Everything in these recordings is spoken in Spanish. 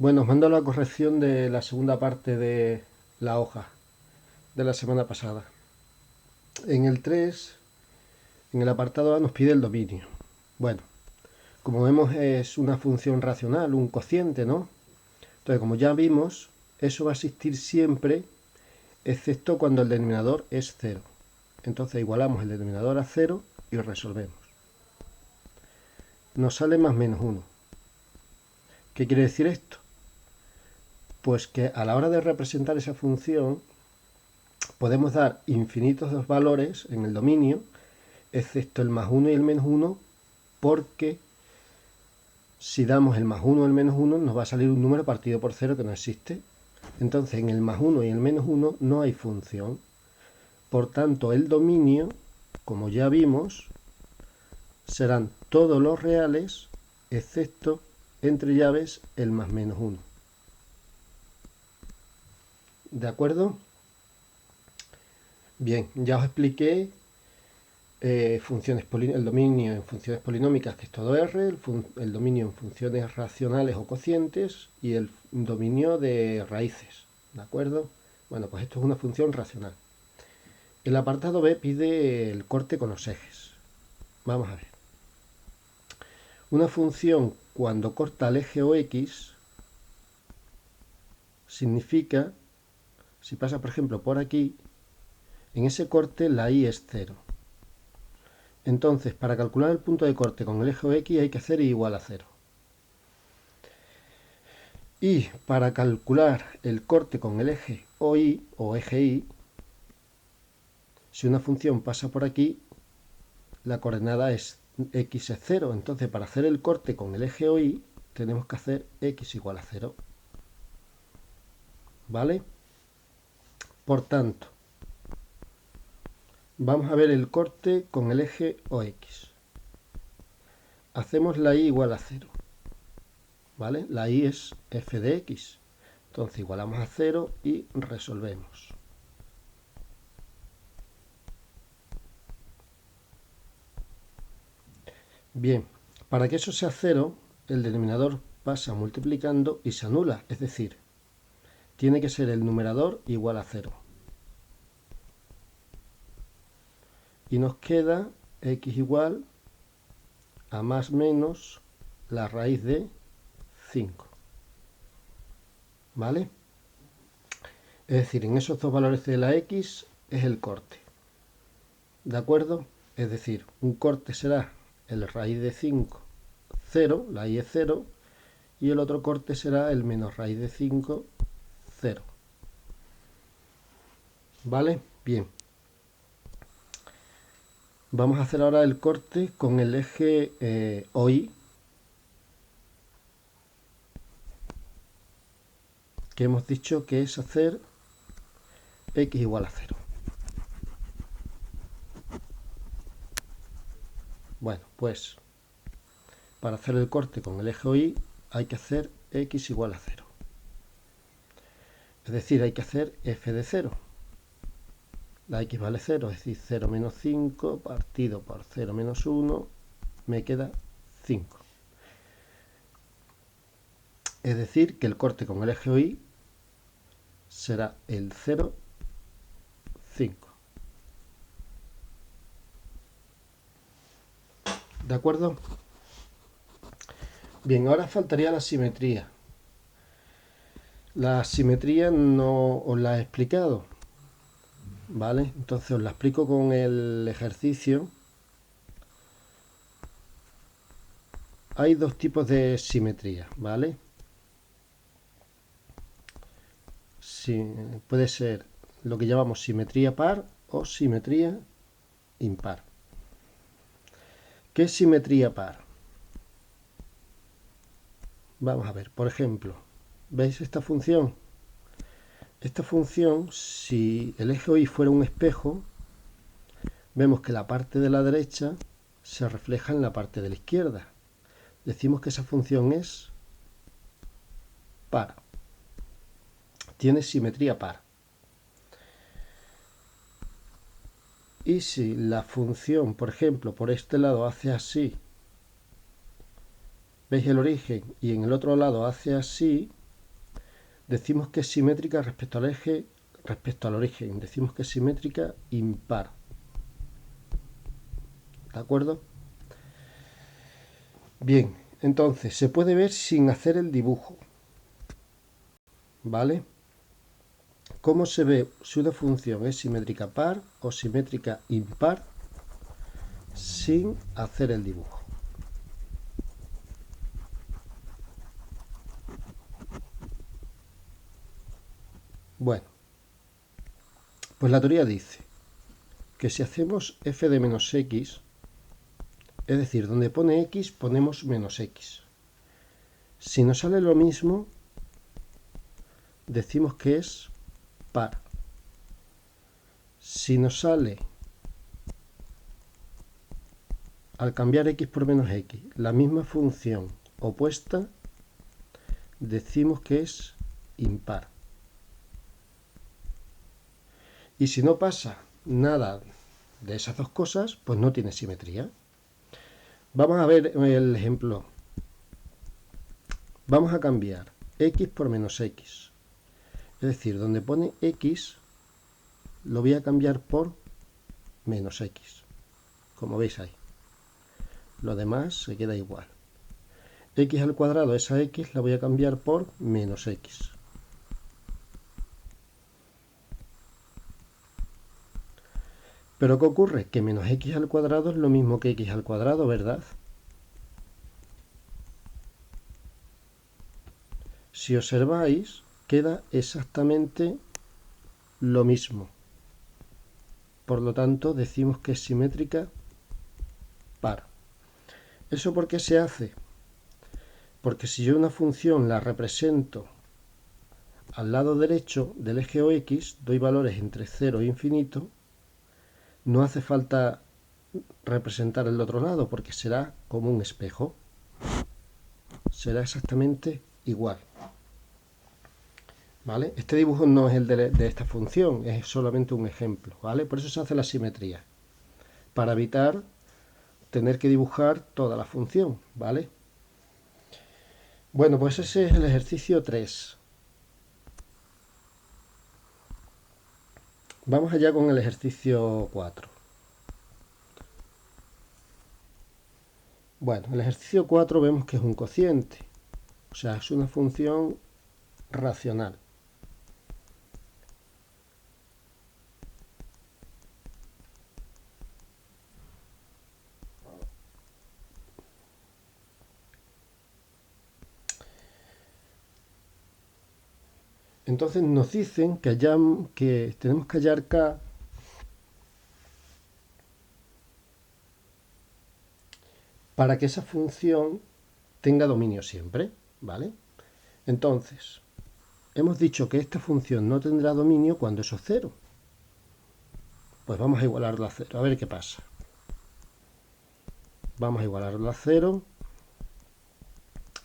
Bueno, os mando la corrección de la segunda parte de la hoja de la semana pasada. En el 3, en el apartado A, nos pide el dominio. Bueno, como vemos es una función racional, un cociente, ¿no? Entonces, como ya vimos, eso va a existir siempre, excepto cuando el denominador es 0. Entonces igualamos el denominador a 0 y resolvemos. Nos sale más menos 1. ¿Qué quiere decir esto? Pues que a la hora de representar esa función podemos dar infinitos valores en el dominio, excepto el más 1 y el menos 1, porque si damos el más 1 o el menos 1 nos va a salir un número partido por 0 que no existe. Entonces en el más 1 y el menos 1 no hay función. Por tanto el dominio, como ya vimos, serán todos los reales excepto, entre llaves, el más menos 1. ¿De acuerdo? Bien, ya os expliqué el dominio en funciones polinómicas, que es todo R, el dominio en funciones racionales o cocientes y el dominio de raíces. ¿De acuerdo? Bueno, pues esto es una función racional. El apartado B pide el corte con los ejes. Vamos a ver. Una función cuando corta el eje o X significa, si pasa por ejemplo por aquí, en ese corte la Y es 0. Entonces, para calcular el punto de corte con el eje X hay que hacer y igual a 0. Y para calcular el corte con el eje OY o eje Y, si una función pasa por aquí, la coordenada es X es 0. Entonces, para hacer el corte con el eje OY, tenemos que hacer X igual a 0. ¿Vale? Por tanto, vamos a ver el corte con el eje OX. Hacemos la Y igual a 0. ¿Vale? La Y es f de x. Entonces igualamos a 0 y resolvemos. Bien, para que eso sea 0, el denominador pasa multiplicando y se anula. Es decir, tiene que ser el numerador igual a 0. Y nos queda x igual a más menos la raíz de 5. ¿Vale? Es decir, en esos dos valores de la x es el corte. ¿De acuerdo? Es decir, un corte será el raíz de 5, 0, la y es 0, y el otro corte será el menos raíz de 5, 0. ¿Vale? Bien. Vamos a hacer ahora el corte con el eje OY, que hemos dicho que es hacer x igual a 0. Bueno, pues para hacer el corte con el eje OY hay que hacer x igual a 0. Es decir, hay que hacer f de 0. La x vale 0, es decir, 0 menos 5 partido por 0 menos 1, me queda 5. Es decir, que el corte con el eje OY será el 0, 5. ¿De acuerdo? Bien, ahora faltaría la simetría. La simetría no os la he explicado, ¿vale? Entonces os la explico con el ejercicio. Hay dos tipos de simetría, ¿vale? Puede ser lo que llamamos simetría par o simetría impar. ¿Qué es simetría par? Vamos a ver, por ejemplo, ¿veis esta función? Esta función, si el eje Y fuera un espejo, vemos que la parte de la derecha se refleja en la parte de la izquierda. Decimos que esa función es par. Tiene simetría par. Y si la función, por ejemplo, por este lado hace así, veis el origen, y en el otro lado hace así, decimos que es simétrica respecto al eje, respecto al origen. Decimos que es simétrica impar. ¿De acuerdo? Bien, entonces se puede ver sin hacer el dibujo. ¿Vale? ¿Cómo se ve si una función es simétrica par o simétrica impar sin hacer el dibujo? Bueno, pues la teoría dice que si hacemos f de menos x, es decir, donde pone x ponemos menos x. Si nos sale lo mismo, decimos que es par. Si nos sale, al cambiar x por menos x, la misma función opuesta, decimos que es impar. Y si no pasa nada de esas dos cosas, pues no tiene simetría. Vamos a ver el ejemplo. Vamos a cambiar x por menos x. Es decir, donde pone x, lo voy a cambiar por menos x. Como veis ahí. Lo demás se queda igual. X al cuadrado, esa x la voy a cambiar por menos x. Pero ¿qué ocurre? Que menos x al cuadrado es lo mismo que x al cuadrado, ¿verdad? Si observáis, queda exactamente lo mismo. Por lo tanto, decimos que es simétrica par. ¿Eso por qué se hace? Porque si yo una función la represento al lado derecho del eje OX, doy valores entre 0 e infinito, no hace falta representar el otro lado porque será como un espejo. Será exactamente igual. ¿Vale? Este dibujo no es el de esta función, es solamente un ejemplo. ¿Vale? Por eso se hace la simetría. Para evitar tener que dibujar toda la función. ¿Vale? Bueno, pues ese es el ejercicio 3. Vamos allá con el ejercicio 4. Bueno, el ejercicio 4 vemos que es un cociente, o sea, es una función racional. Entonces nos dicen que tenemos que hallar k para que esa función tenga dominio siempre, ¿vale? Entonces, hemos dicho que esta función no tendrá dominio cuando eso es cero. Pues vamos a igualarlo a cero, a ver qué pasa. Vamos a igualarlo a cero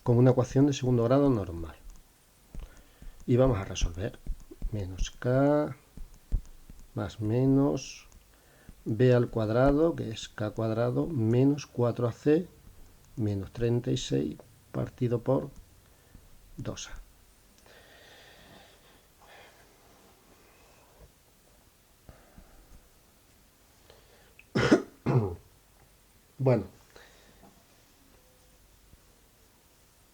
con una ecuación de segundo grado normal. Y vamos a resolver. Menos k más menos b al cuadrado, que es k cuadrado, menos 4ac menos 36 partido por 2a. Bueno,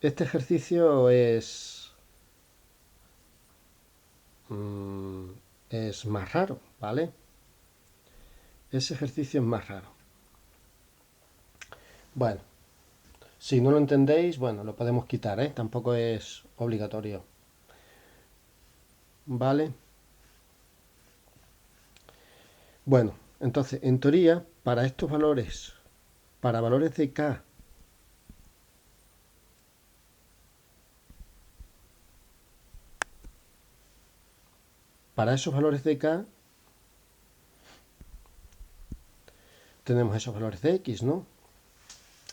este ejercicio es más raro, ¿vale? Ese ejercicio es más raro. Bueno, si no lo entendéis, bueno, lo podemos quitar, ¿eh? Tampoco es obligatorio. ¿Vale? Bueno, entonces, en teoría, para estos valores, para valores de k, para esos valores de k, tenemos esos valores de x, ¿no?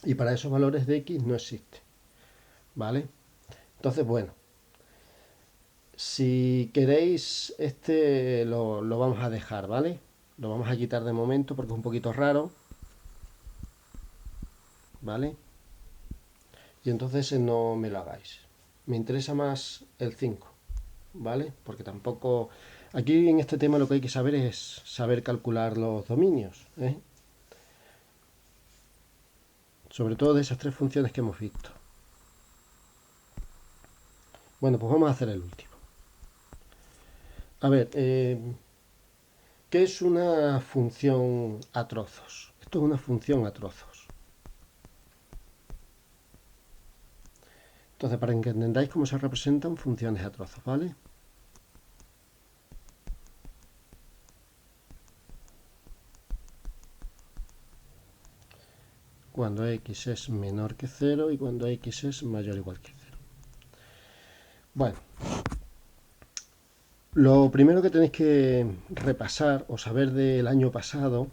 Y para esos valores de x no existe. ¿Vale? Entonces, bueno, si queréis, este lo vamos a dejar, ¿vale? Lo vamos a quitar de momento porque es un poquito raro, ¿vale? Y entonces no me lo hagáis. Me interesa más el 5. ¿vale? Porque tampoco... Aquí en este tema lo que hay que saber es saber calcular los dominios, ¿eh? Sobre todo de esas tres funciones que hemos visto. Bueno, pues vamos a hacer el último. A ver, ¿qué es una función a trozos? Esto es una función a trozos. Entonces, para que entendáis cómo se representan funciones a trozos, ¿vale? Cuando x es menor que 0 y cuando x es mayor o igual que 0. Bueno, lo primero que tenéis que repasar o saber del año pasado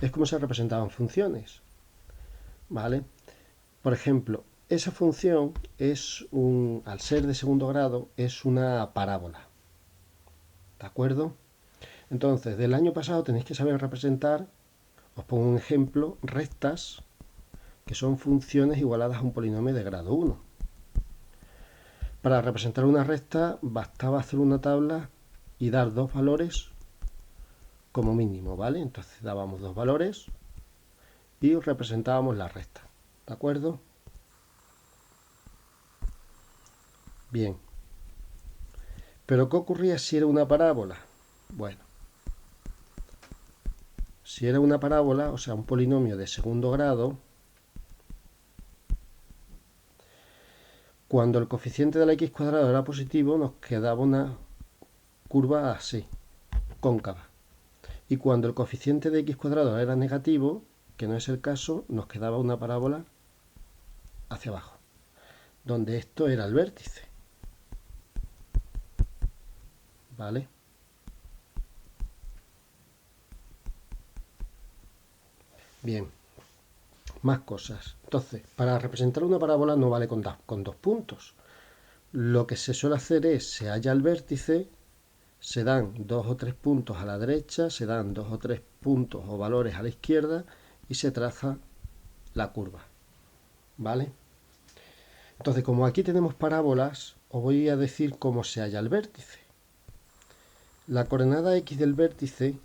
es cómo se representaban funciones, ¿vale? Por ejemplo, esa función es al ser de segundo grado, es una parábola, ¿de acuerdo? Entonces, del año pasado tenéis que saber representar, os pongo un ejemplo, rectas, que son funciones igualadas a un polinomio de grado 1. Para representar una recta bastaba hacer una tabla y dar dos valores como mínimo, ¿vale? Entonces dábamos dos valores y representábamos la recta, ¿de acuerdo? Bien. ¿Pero qué ocurría si era una parábola? Bueno, si era una parábola, o sea, un polinomio de segundo grado, cuando el coeficiente de la x cuadrado era positivo, nos quedaba una curva así, cóncava. Y cuando el coeficiente de x cuadrado era negativo, que no es el caso, nos quedaba una parábola hacia abajo, donde esto era el vértice, ¿vale? Bien, más cosas. Entonces, para representar una parábola no vale con dos puntos. Lo que se suele hacer es, se halla el vértice, se dan dos o tres puntos a la derecha, se dan dos o tres puntos o valores a la izquierda y se traza la curva, ¿vale? Entonces, como aquí tenemos parábolas, os voy a decir cómo se halla el vértice. La coordenada x del vértice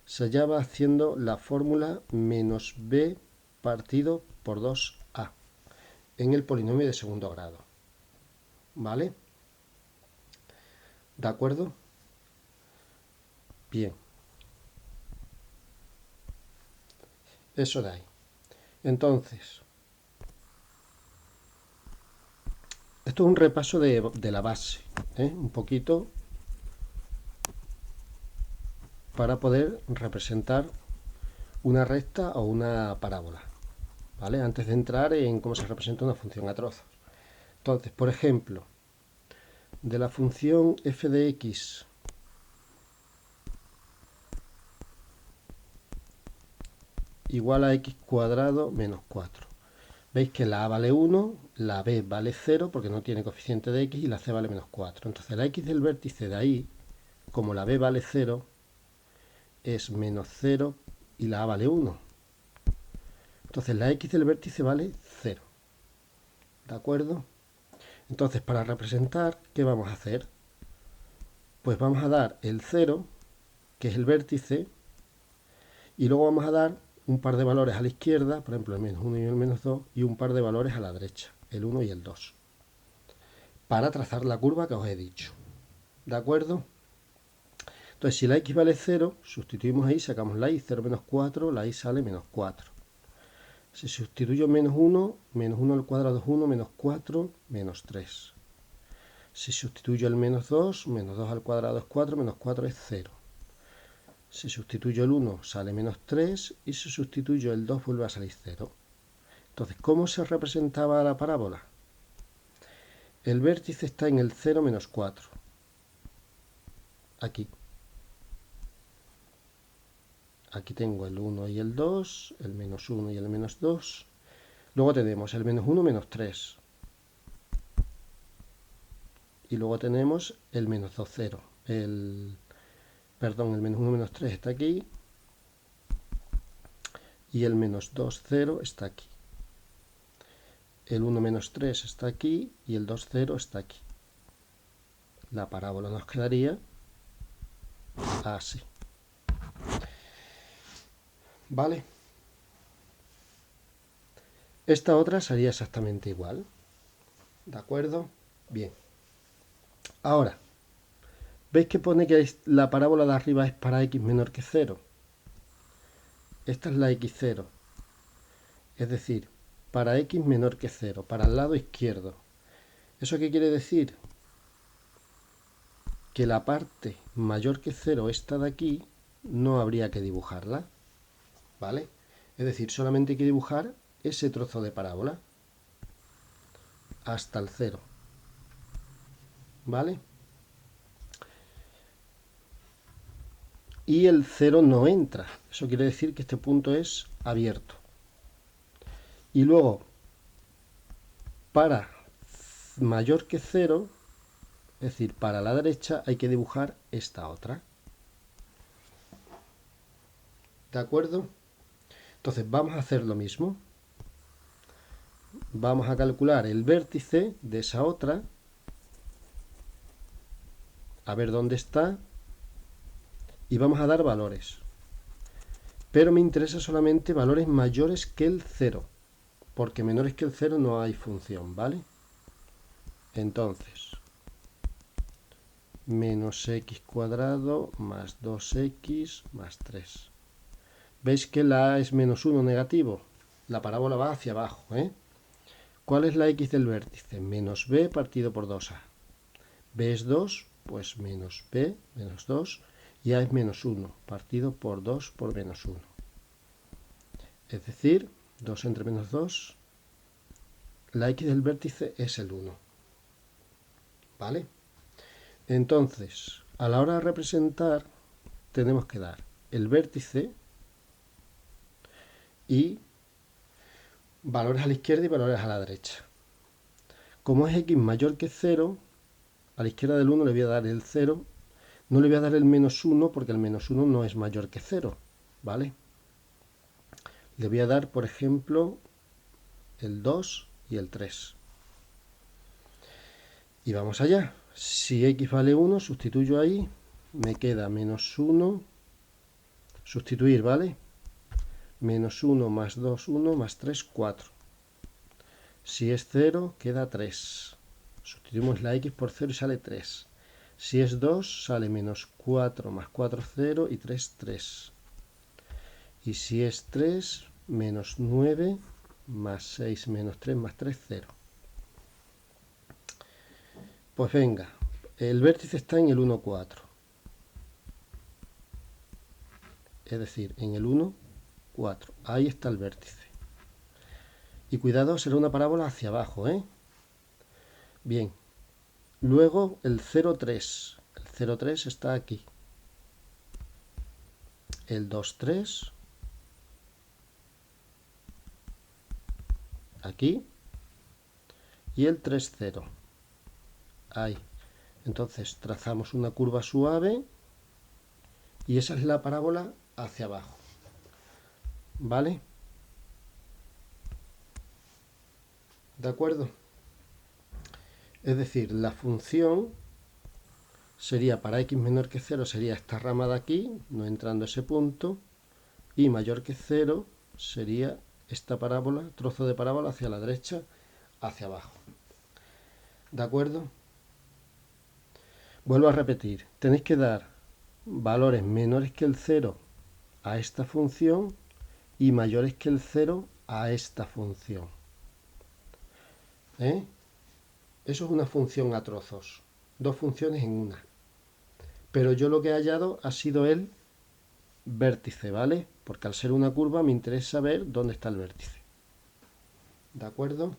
se hallaba haciendo la fórmula menos b partido por 2a en el polinomio de segundo grado, ¿vale? ¿De acuerdo? Bien. Eso de ahí. Entonces, esto es un repaso de la base, un poquito para poder representar una recta o una parábola, ¿vale? Antes de entrar en cómo se representa una función a trozos. Entonces, por ejemplo, de la función f de x igual a x cuadrado menos 4. Veis que la a vale 1, la b vale 0 porque no tiene coeficiente de x y la c vale menos 4. Entonces la x del vértice de ahí, como la b vale 0, es menos 0 y la a vale 1. Entonces la x del vértice vale 0. ¿De acuerdo? Entonces para representar, ¿qué vamos a hacer? Pues vamos a dar el 0, que es el vértice, y luego vamos a dar un par de valores a la izquierda, por ejemplo el menos 1 y el menos 2, y un par de valores a la derecha, el 1 y el 2, para trazar la curva que os he dicho. ¿De acuerdo? Entonces, si la x vale 0, sustituimos ahí, sacamos la y, 0 menos 4, la y sale menos 4. Si sustituyo menos 1 al cuadrado es 1, menos 4, menos 3. Si sustituyo el menos 2 al cuadrado es 4, menos 4 es 0. Si sustituyo el 1 sale menos 3 y si sustituyo el 2 vuelve a salir 0. Entonces, ¿cómo se representaba la parábola? El vértice está en el 0 menos 4. Aquí. Aquí tengo el 1 y el 2, el menos 1 y el menos 2. Luego tenemos el menos 1, menos 3. Y luego tenemos el menos 2, 0. El menos 1, menos 3 está aquí. Y el menos 2, 0 está aquí. El 1 menos 3 está aquí y el 2, 0 está aquí. la parábola nos quedaría así. ¿Vale? Esta otra sería exactamente igual. ¿De acuerdo? Bien. Ahora, ¿veis que pone que la parábola de arriba es para x menor que 0? Esta es la x0. Es decir, para x menor que 0, para el lado izquierdo. ¿Eso qué quiere decir? Que la parte mayor que 0, esta de aquí, no habría que dibujarla. ¿Vale? Es decir, solamente hay que dibujar ese trozo de parábola hasta el 0. ¿Vale? Y el 0 no entra. Eso quiere decir que este punto es abierto. Y luego, para mayor que 0, es decir, para la derecha, hay que dibujar esta otra. ¿De acuerdo? Entonces vamos a hacer lo mismo. Vamos a calcular el vértice de esa otra. A ver dónde está. Y vamos a dar valores. Pero me interesa solamente valores mayores que el 0. Porque menores que el 0 no hay función, ¿vale? Entonces, menos x cuadrado más 2x más 3. ¿Veis que la a es menos 1 negativo? La parábola va hacia abajo, ¿eh? ¿Cuál es la x del vértice? Menos b partido por 2a. b es 2, pues menos b, menos 2, y a es menos 1, partido por 2 por menos 1. Es decir, 2 entre menos 2, la x del vértice es el 1. ¿Vale? Entonces, a la hora de representar, tenemos que dar el vértice y valores a la izquierda y valores a la derecha. Como es x mayor que 0, a la izquierda del 1 le voy a dar el 0, no le voy a dar el menos 1 porque el menos 1 no es mayor que 0, ¿vale? Le voy a dar, por ejemplo, el 2 y el 3. Y vamos allá. Si x vale 1, sustituyo ahí, me queda menos 1, sustituir, ¿vale? Menos 1 más 2, 1 más 3, 4. Si es 0, queda 3. Sustituimos la x por 0 y sale 3. Si es 2, sale menos 4 más 4, 0 y 3, 3. Y si es 3, menos 9 más 6 menos 3 más 3, 0. Pues venga, el vértice está en el 1, 4. Es decir, en el 1, 4. Ahí está el vértice. Y cuidado, será una parábola hacia abajo, ¿eh? Bien. Luego el 0, 3. El 0, 3 está aquí. El 2, 3. Aquí. Y el 3, 0. Ahí. Entonces trazamos una curva suave. Y esa es la parábola hacia abajo. ¿Vale? ¿De acuerdo? Es decir, la función sería para x menor que 0, sería esta rama de aquí, no entrando a ese punto, y mayor que 0 sería esta parábola, trozo de parábola hacia la derecha, hacia abajo. ¿De acuerdo? Vuelvo a repetir, tenéis que dar valores menores que el 0 a esta función y mayores que el 0 a esta función. ¿Eh? Eso es una función a trozos, dos funciones en una. Pero yo lo que he hallado ha sido el vértice, ¿vale? Porque al ser una curva me interesa ver dónde está el vértice. ¿De acuerdo?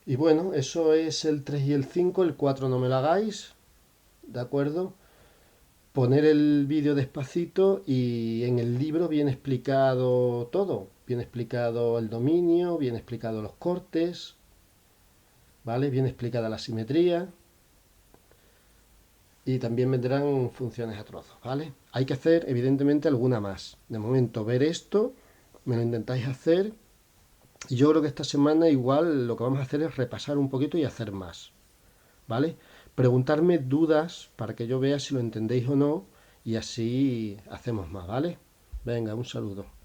Y bueno, eso es el 3 y el 5, el 4 no me lo hagáis, ¿de acuerdo? Poner el vídeo despacito y en el libro viene explicado todo. Viene explicado el dominio, viene explicado los cortes, ¿vale? Viene explicada la simetría y también vendrán funciones a trozos, ¿vale? Hay que hacer, evidentemente, alguna más. De momento, ver esto, me lo intentáis hacer y yo creo que esta semana igual lo que vamos a hacer es repasar un poquito y hacer más, ¿vale? preguntarme dudas para que yo vea si lo entendéis o no y así hacemos más, ¿vale? Venga, un saludo.